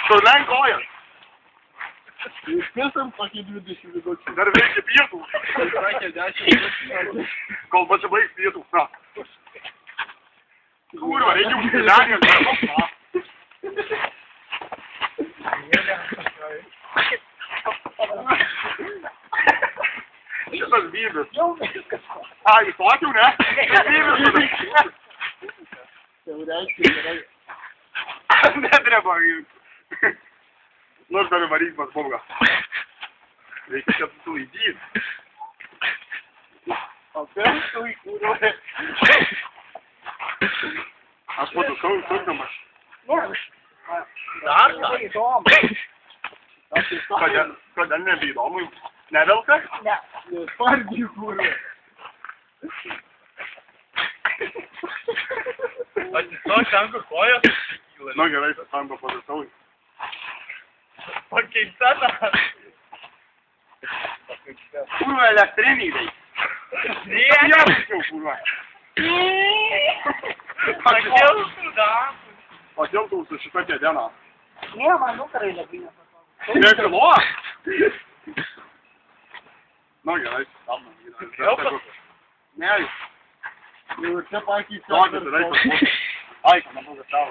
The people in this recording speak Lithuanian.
Sulenk kojas. Išpisam tokį 20 minučių. Dar veikia pietų. Sakė 10 minučių. Kol pasibaigs pietų. Na. Kurva, reikia užsilenį. Šitas bybis. A, jūs tokių, ne? Bybis. Jau reiškia gerai. Netreba. Nors dar varyk pas Bogą. Reikia čia sulaidyt. O kas tu įkūrė? Aš patu saugdamas. Dar ką? Kodėl nebeįdomu? Nevelka? Ne. Spardį įkūrė. Atsistok ten, kur kojas. Nu gerai, tas tampa pasisaugai. Pakeista tą. Kurva elektriniai veikia. Jaučiau, kurva. Kodėl tu dar? Kodėl tu su šita kėdena? Ne, man nukarai labai nepasakau. Nekilo? Nu gerai, tam man. Ne, Jau čia pakeičia. Ai, kad nebūtų tau.